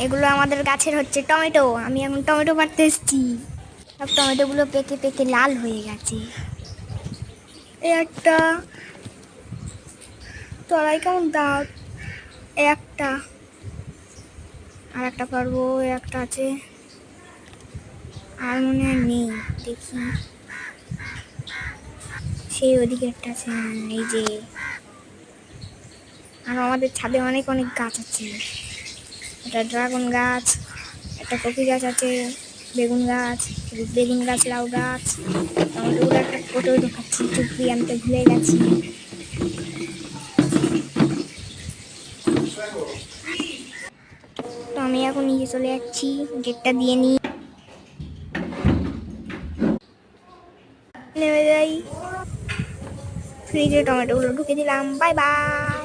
এগুলো আমাদের গাছের হচ্ছে টমেটো। আমি এখন টমেটো পাড়তে এসেছি। সব টমেটোগুলো পেকে পেকে লাল হয়ে গেছে। এই একটা তলায় কেমন দাগ, একটা আর একটা পারবো, একটা আছে, আর মনে হয় নেই। দেখি, সেই ওদিকে একটা আছে। এই যে, আর আমাদের ছাদে অনেক অনেক গাছ আছে। একটা ড্রাগন গাছ, একটা কপি গাছ আছে, বেগুন গাছ, বেগুন গাছ, লাউ গাছ। টমেটোগুলো একটা ফটো ঢোকাচ্ছি, চুপড়ি আনতে ভুলে গেছি। তো আমি এখন নিচে চলে যাচ্ছি, গেটটা দিয়ে নিই, নেমে যাই। ফ্রিজে টমেটোগুলো ঢুকে দিলাম। Bye bye.